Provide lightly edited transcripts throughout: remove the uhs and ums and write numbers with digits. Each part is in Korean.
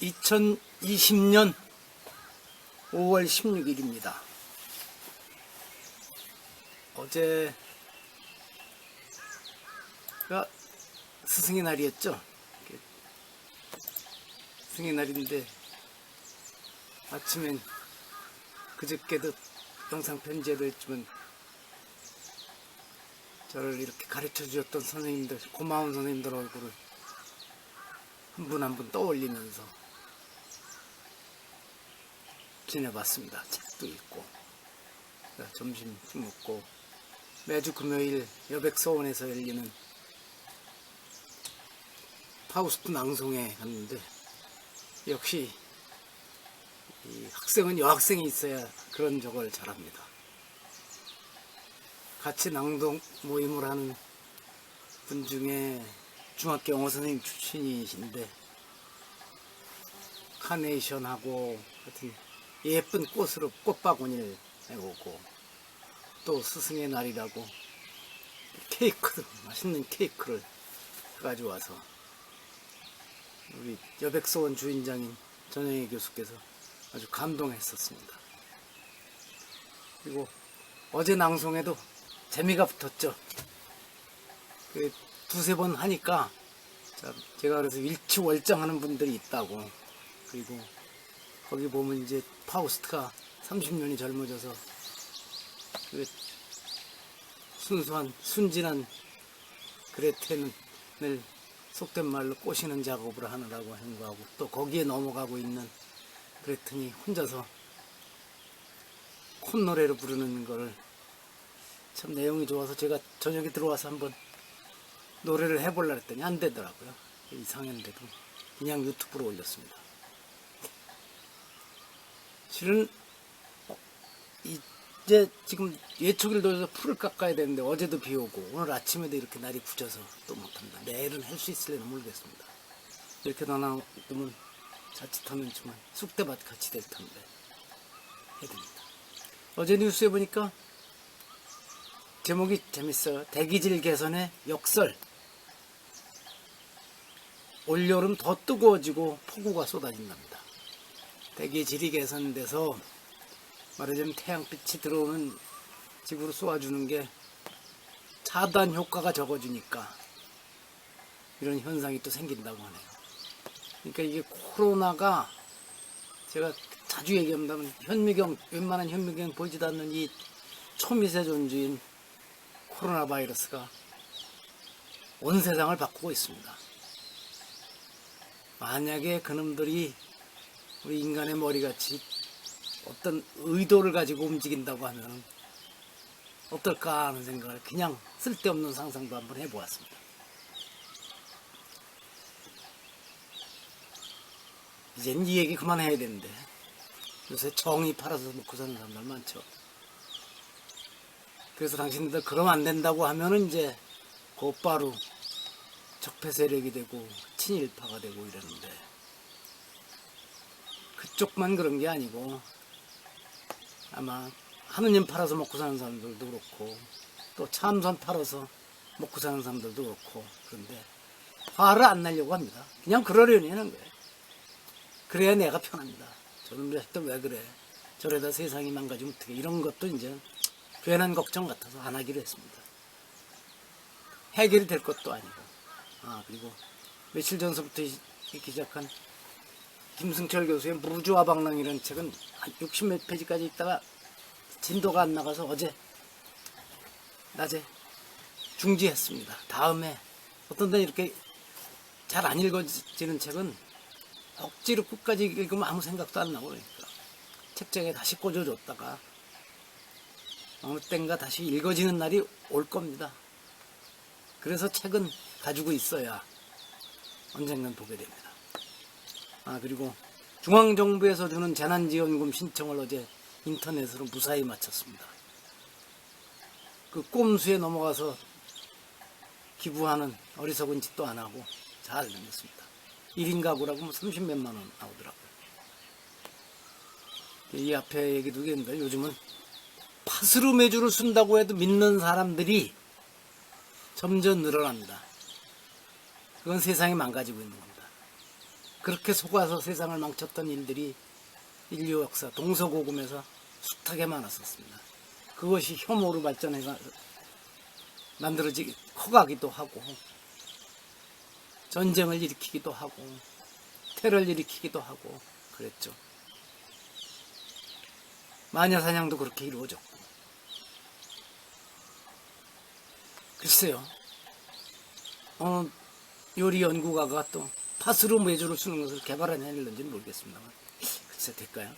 2020년 5월 16일입니다. 어제가 스승의 날이었죠. 스승의 날인데 아침엔 그저께도 영상 편지에도 했지만 저를 이렇게 가르쳐 주셨던 선생님들, 고마운 선생님들 얼굴을 한 분 한 분 떠올리면서 지내봤습니다. 책도 읽고 점심 먹고 매주 금요일 여백서원에서 열리는 파우스트 낭송회 갔는데 역시 이 학생은 여학생이 있어야 그런 저걸 잘합니다. 같이 낭독 모임을 하는 분 중에 중학교 영어 선생님 출신이신데 카네이션하고 하여튼 예쁜 꽃으로 꽃바구니를 해오고 또 스승의 날이라고 케이크도 맛있는 케이크를 가지고 와서 우리 여백서원 주인장인 전영희 교수께서 아주 감동했었습니다. 그리고 어제 낭송에도 재미가 붙었죠. 두세 번 하니까 제가 그래서 일치월장하는 분들이 있다고. 그리고 거기 보면 이제 파우스트가 30년이 젊어져서 순수한 순진한 그레텐을 속된 말로 꼬시는 작업을 하느라고 한 거하고 또 거기에 넘어가고 있는 그레텐이 혼자서 콧노래로 부르는 거를 참 내용이 좋아서 제가 저녁에 들어와서 한번 노래를 해보려고 했더니 안 되더라고요. 이상했는데도 그냥 유튜브로 올렸습니다. 실은 이제 지금 예초길도에서 풀을 깎아야 되는데 어제도 비 오고 오늘 아침에도 이렇게 날이 굳어서 또 못합니다. 내일은 할 수 있을려나 모르겠습니다. 이렇게 놔두면 자칫하면 정말 쑥대밭 같이 될 텐데 해야 됩니다. 어제 뉴스에 보니까 제목이 재밌어요. 대기질 개선의 역설. 올여름 더 뜨거워지고 폭우가 쏟아진답니다. 대기질이 개선돼서 말하자면 태양빛이 들어오는 집으로 쏘아주는 게 차단 효과가 적어지니까 이런 현상이 또 생긴다고 하네요. 그러니까 이게 코로나가 제가 자주 얘기합니다만 웬만한 현미경 보이지도 않는 이 초미세 존재인 코로나 바이러스가 온 세상을 바꾸고 있습니다. 만약에 그놈들이 우리 인간의 머리같이 어떤 의도를 가지고 움직인다고 하면 어떨까 하는 생각을 그냥 쓸데없는 상상도 한번 해보았습니다. 이젠 이 얘기 그만해야 되는데 요새 정이 팔아서 먹고 사는 사람들 많죠. 그래서 당신들 그러면 안 된다고 하면은 이제 곧바로 적폐 세력이 되고 친일파가 되고 이러는데 그쪽만 그런 게 아니고 아마 하느님 팔아서 먹고 사는 사람들도 그렇고 또 참선 팔아서 먹고 사는 사람들도 그렇고 그런데 화를 안 내려고 합니다. 그냥 그러려니 하는 거예요. 그래야 내가 편합니다. 저놈들 왜 그래? 저래다 세상이 망가지면 어떡해? 이런 것도 이제 괜한 걱정 같아서 안 하기로 했습니다. 해결이 될 것도 아니고. 그리고 며칠 전서부터 읽기 시작한 김승철 교수의 무주와 방랑이라는 책은 한 60몇 페이지까지 읽다가 진도가 안 나가서 어제 낮에 중지했습니다. 다음에 어떤 데는 이렇게 잘 안 읽어지는 책은 억지로 끝까지 읽으면 아무 생각도 안 나고 그러니까 책장에 다시 꽂아줬다가 어느 땐가 다시 읽어지는 날이 올 겁니다. 그래서 책은 가지고 있어야 언젠간 보게 됩니다. 그리고 중앙정부에서 주는 재난지원금 신청을 어제 인터넷으로 무사히 마쳤습니다. 그 꼼수에 넘어가서 기부하는 어리석은 짓도 안 하고 잘 넘겼습니다. 1인 가구라고 30몇만 원 나오더라고요. 이 앞에 얘기도 했는데 요즘은 팥으로 매주를 쓴다고 해도 믿는 사람들이 점점 늘어납니다. 그건 세상이 망가지고 있는 겁니다. 그렇게 속아서 세상을 망쳤던 일들이 인류 역사 동서고금에서 숱하게 많았었습니다. 그것이 혐오로 발전해서 커가기도 하고 전쟁을 일으키기도 하고 테러를 일으키기도 하고 그랬죠. 마녀사냥도 그렇게 이루어졌고. 글쎄요, 요리 연구가가 또 팥으로 메주를 쓰는 것을 개발해냈는지는 모르겠습니다만, 글쎄 될까요?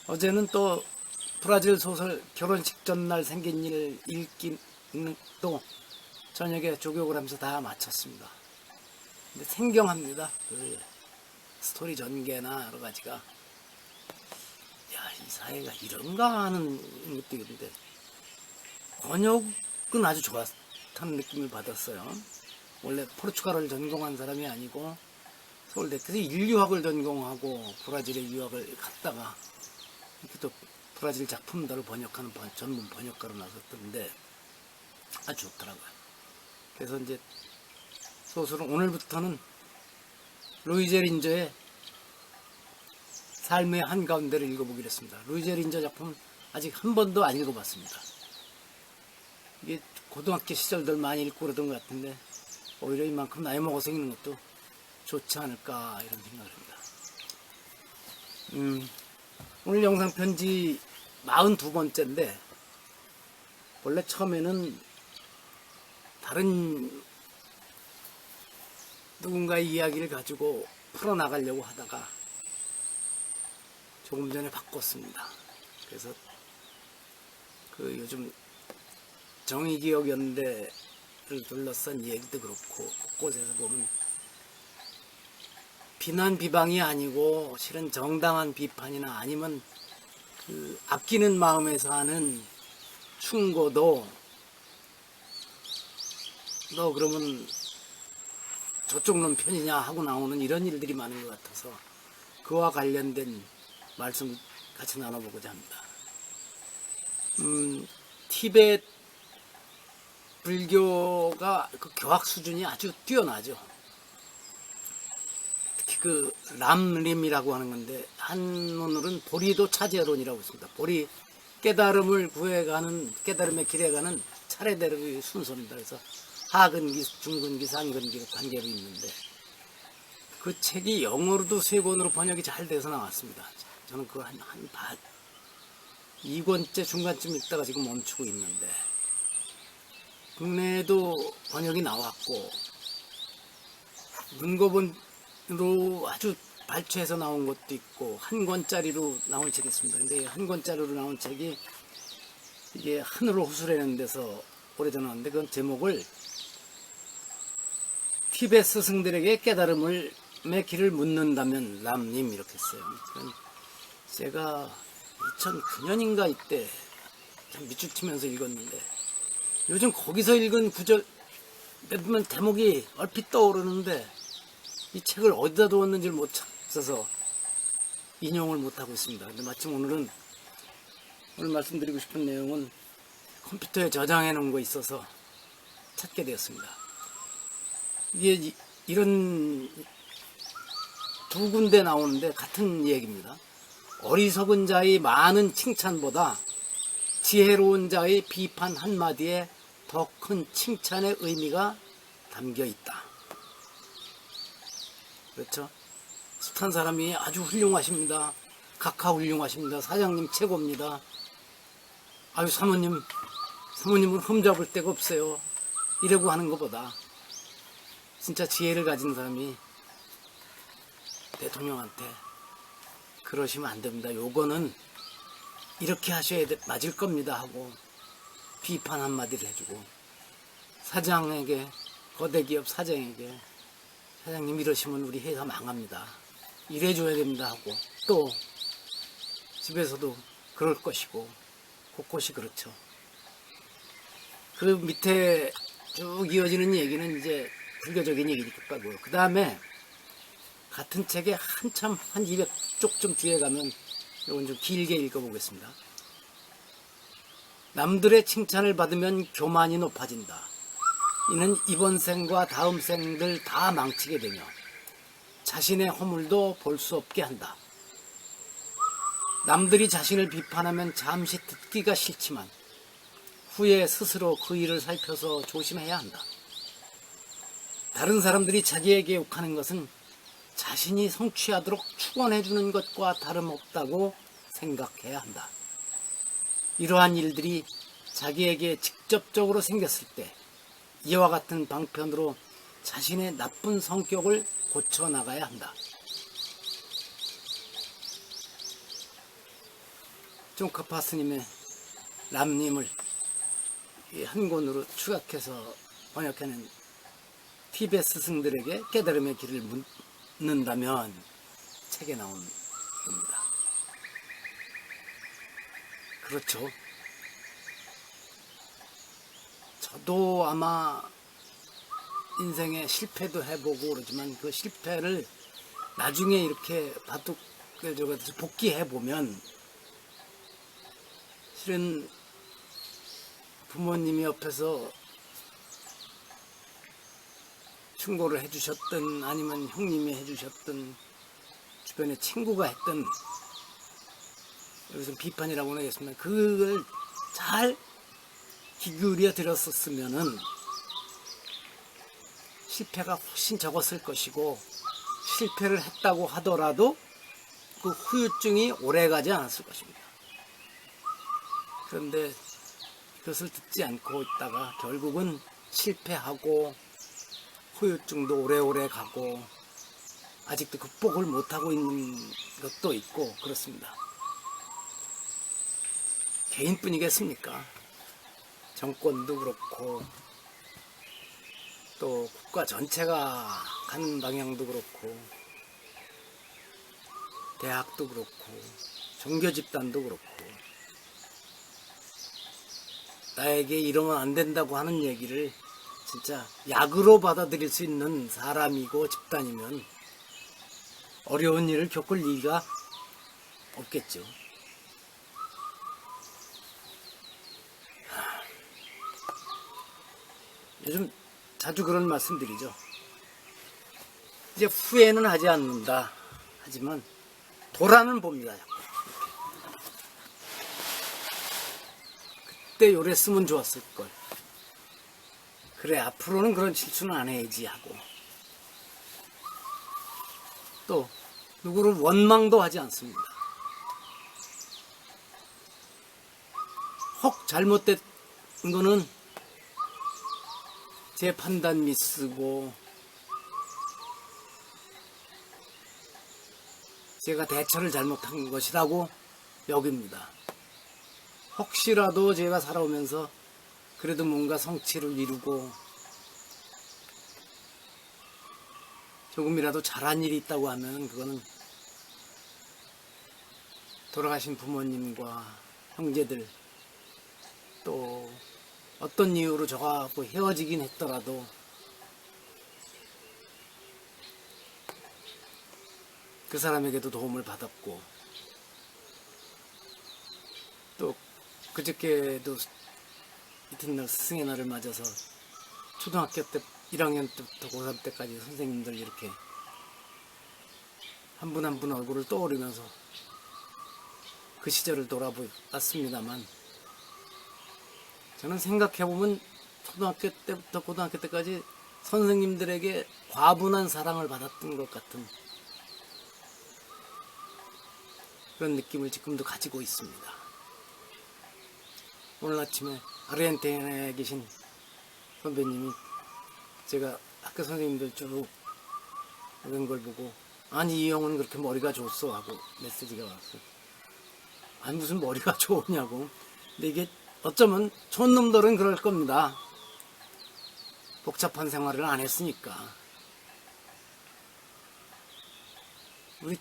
어제는 또 브라질 소설 결혼식 전날 생긴 일 읽기는 또 저녁에 조격을 하면서 다 마쳤습니다. 근데 생경합니다. 그 스토리 전개나 여러 가지가. 야, 이 사회가 이런가 하는 것도 있는데, 번역은 아주 좋았다는 느낌을 받았어요. 원래 포르투갈어를 전공한 사람이 아니고 서울대에서 인류학을 전공하고 브라질에 유학을 갔다가 이렇게 또 브라질 작품들을 번역하는 전문 번역가로 나섰던데 아주 좋더라고요. 그래서 이제 소설은 오늘부터는 루이제 린저의 삶의 한가운데를 읽어보기로 했습니다. 루이제 린저 작품 아직 한 번도 안 읽어봤습니다. 이게 고등학교 시절들 많이 읽고 그러던 것 같은데 오히려 이만큼 나이 먹어서 읽는 것도 좋지 않을까 이런 생각을 합니다. 오늘 영상 편지 42번째인데 원래 처음에는 다른 누군가의 이야기를 가지고 풀어나가려고 하다가 조금 전에 바꿨습니다. 그래서 그 요즘 정의기억연대를 둘러싼 얘기도 그렇고 곳곳에서 보면 비난 비방이 아니고 실은 정당한 비판이나 아니면 그 아끼는 마음에서 하는 충고도 너 그러면 저쪽 놈 편이냐 하고 나오는 이런 일들이 많은 것 같아서 그와 관련된 말씀 같이 나눠보고자 합니다. 티베트 불교가 그 교학 수준이 아주 뛰어나죠. 특히 그 람림이라고 하는 건데 한문으로는 보리도 차제론이라고 있습니다. 보리 깨달음을 구해가는 깨달음의 길에 가는 차례대로의 순서입니다. 그래서 하근기, 중근기, 상근기 단계로 있는데 그 책이 영어로도 3권으로 번역이 잘 돼서 나왔습니다. 저는 그거 한 2권째 중간쯤 읽다가 지금 멈추고 있는데 국내에도 번역이 나왔고 문고본으로 아주 발췌해서 나온 것도 있고 한 권짜리로 나온 책이 있습니다. 근데 한 권짜리로 나온 책이 이게 하늘을 호술하는 데서 오래전 나왔는데 그건 제목을 티베트 스승들에게 깨달음의 길을 묻는다면 람님 이렇게 했어요. 제가 2009년인가 이때 참 밑줄 치면서 읽었는데 요즘 거기서 읽은 구절 몇몇 대목이 얼핏 떠오르는데 이 책을 어디다 두었는지를 못 찾아서 인용을 못하고 있습니다. 근데 마침 오늘 말씀드리고 싶은 내용은 컴퓨터에 저장해 놓은 거 있어서 찾게 되었습니다. 이게 이런 두 군데 나오는데 같은 얘기입니다. 어리석은 자의 많은 칭찬보다 지혜로운 자의 비판 한마디에 더 큰 칭찬의 의미가 담겨 있다. 그렇죠? 숱한 사람이 아주 훌륭하십니다. 각하 훌륭하십니다. 사장님 최고입니다. 아유 사모님은 흠잡을 데가 없어요. 이라고 하는 것보다 진짜 지혜를 가진 사람이 대통령한테 그러시면 안 됩니다. 요거는 이렇게 하셔야 맞을 겁니다 하고 비판 한마디를 해주고 사장에게 거대기업 사장에게 사장님 이러시면 우리 회사 망합니다. 이래줘야 됩니다 하고 또 집에서도 그럴 것이고 곳곳이 그렇죠. 그 밑에 쭉 이어지는 얘기는 이제 불교적인 얘기니까고요. 그 다음에 같은 책에 한참 한 200쪽쯤 뒤에 가면 이건 좀 길게 읽어보겠습니다. 남들의 칭찬을 받으면 교만이 높아진다. 이는 이번 생과 다음 생들 다 망치게 되며 자신의 허물도 볼 수 없게 한다. 남들이 자신을 비판하면 잠시 듣기가 싫지만 후에 스스로 그 일을 살펴서 조심해야 한다. 다른 사람들이 자기에게 욕하는 것은 자신이 성취하도록 축원해주는 것과 다름없다고 생각해야 한다. 이러한 일들이 자기에게 직접적으로 생겼을 때 이와 같은 방편으로 자신의 나쁜 성격을 고쳐나가야 한다. 존카파 스님의 람님을 한 권으로 추각해서 번역해낸 티베트 스승들에게 깨달음의 길을 묻는다면 책에 나온 겁니다. 그렇죠. 저도 아마 인생에 실패도 해보고 그러지만 그 실패를 나중에 이렇게 바둑 복귀해보면 실은 부모님이 옆에서 충고를 해주셨든 아니면 형님이 해주셨든 주변에 친구가 했든 여기서 비판이라고는 하겠습니다. 그걸 잘 기울여 들었었으면은 실패가 훨씬 적었을 것이고 실패를 했다고 하더라도 그 후유증이 오래가지 않았을 것입니다. 그런데 그것을 듣지 않고 있다가 결국은 실패하고 후유증도 오래오래 가고 아직도 극복을 못하고 있는 것도 있고 그렇습니다. 개인뿐이겠습니까? 정권도 그렇고 또 국가 전체가 가는 방향도 그렇고 대학도 그렇고 종교 집단도 그렇고 나에게 이러면 안 된다고 하는 얘기를 진짜 약으로 받아들일 수 있는 사람이고 집단이면 어려운 일을 겪을 리가 없겠죠. 요즘 자주 그런 말씀 드리죠. 이제 후회는 하지 않는다. 하지만 돌아는 봅니다. 그때 요랬으면 좋았을걸. 그래 앞으로는 그런 실수는 안 해야지 하고 또 누구를 원망도 하지 않습니다. 혹 잘못된 거는 제 판단 미스고 제가 대처를 잘못한 것이라고 여깁니다. 혹시라도 제가 살아오면서 그래도 뭔가 성취를 이루고 조금이라도 잘한 일이 있다고 하면 그거는 돌아가신 부모님과 형제들 또 어떤 이유로 저하고 헤어지긴 했더라도 그 사람에게도 도움을 받았고 또 그저께도 이튿날 스승의 날을 맞아서 초등학교 때 1학년 때부터 고3 때까지 선생님들 이렇게 한 분 한 분 얼굴을 떠올리면서 그 시절을 돌아보았습니다만 저는 생각해보면 초등학교 때부터 고등학교 때까지 선생님들에게 과분한 사랑을 받았던 것 같은 그런 느낌을 지금도 가지고 있습니다. 오늘 아침에 아르헨티나에 계신 선배님이 제가 학교 선생님들 쭉 이런 걸 보고 아니 이 형은 그렇게 머리가 좋소 하고 메시지가 왔고 아니 무슨 머리가 좋으냐고. 근데 이게 어쩌면 촌놈들은 그럴 겁니다. 복잡한 생활을 안 했으니까. 우리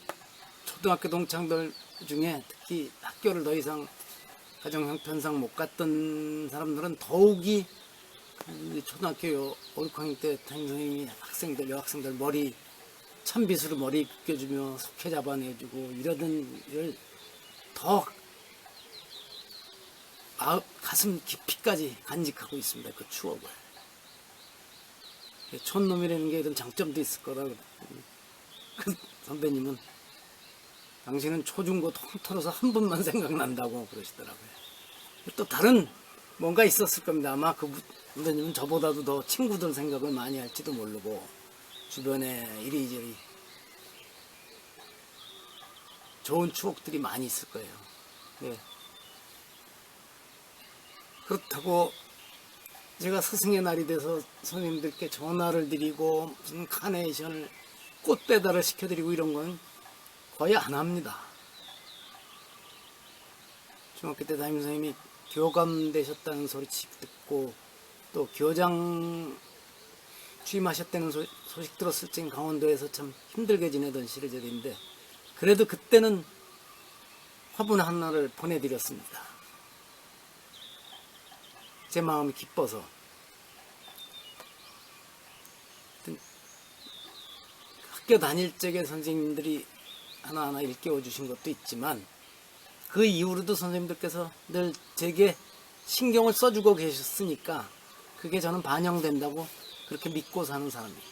초등학교 동창들 중에 특히 학교를 더 이상 가정 형편상 못 갔던 사람들은 더욱이 초등학교 5, 6학년 때 담임 선생님이 학생들, 여학생들 머리 찬빗으로 머리 빗겨주며 숙회 잡아내주고 이러던 일을 더 가슴 깊이까지 간직하고 있습니다. 그 추억을. 촌놈이라는 게 이런 장점도 있을 거다. 그 선배님은 당신은 초중고 통틀어서 한 분만 생각난다고 그러시더라고요. 또 다른 뭔가 있었을 겁니다. 아마 그 선배님은 저보다도 더 친구들 생각을 많이 할지도 모르고 주변에 이리저리 좋은 추억들이 많이 있을 거예요. 네. 그렇다고 제가 스승의 날이 돼서 선생님들께 전화를 드리고 무슨 카네이션을 꽃 배달을 시켜드리고 이런 건 거의 안 합니다. 중학교 때 담임선생님이 교감 되셨다는 소리 듣고 또 교장 취임하셨다는 소식 들었을 땐 강원도에서 참 힘들게 지내던 시절인데 그래도 그때는 화분 하나를 보내드렸습니다. 제 마음이 기뻐서. 학교 다닐 적에 선생님들이 하나하나 일깨워 주신 것도 있지만 그 이후로도 선생님들께서 늘 제게 신경을 써주고 계셨으니까 그게 저는 반영된다고 그렇게 믿고 사는 사람입니다.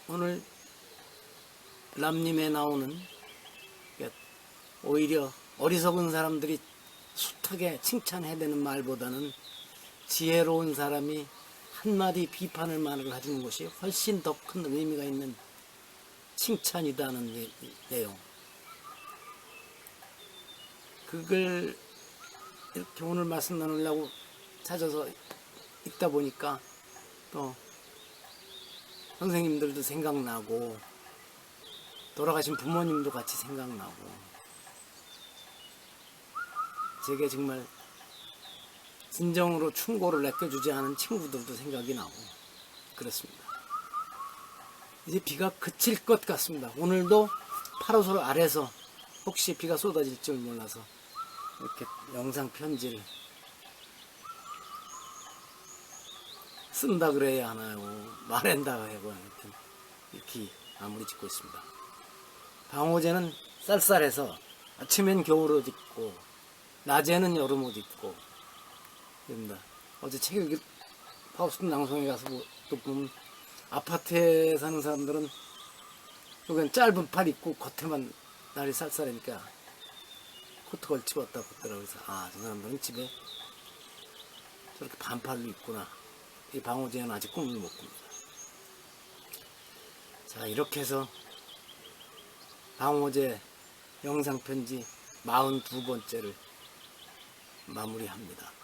오늘 람님에 나오는 오히려 어리석은 사람들이 숱하게 칭찬해대는 말보다는 지혜로운 사람이 한마디 비판을 말을 해주는 것이 훨씬 더 큰 의미가 있는 칭찬이다는 내용. 그걸 이렇게 오늘 말씀 나누려고 찾아서 읽다 보니까 또 선생님들도 생각나고 돌아가신 부모님도 같이 생각나고 제게 정말 진정으로 충고를 맡겨주지 않은 친구들도 생각이 나고 그렇습니다. 이제 비가 그칠 것 같습니다. 오늘도 8호솔 아래서 혹시 비가 쏟아질 줄 몰라서 이렇게 영상 편지를 쓴다 그래야 하나요? 말한다 하고 하여튼 이렇게 마무리 짓고 있습니다. 방호제는 쌀쌀해서 아침엔 겨울옷 입고 낮에는 여름옷 입고 됩니다. 어제 책 파우스트 낭송에 가서 또 보면 아파트에 사는 사람들은 여기는 짧은 팔 입고 겉에만 날이 쌀쌀하니까 코트 걸치고 왔다 갔더라고요. 그래서 저 사람들은 집에 저렇게 반팔로 입구나. 이 방호제는 아직 꿈을 못 꿉니다. 자, 이렇게 해서 방호제 영상편지 42번째를 마무리합니다.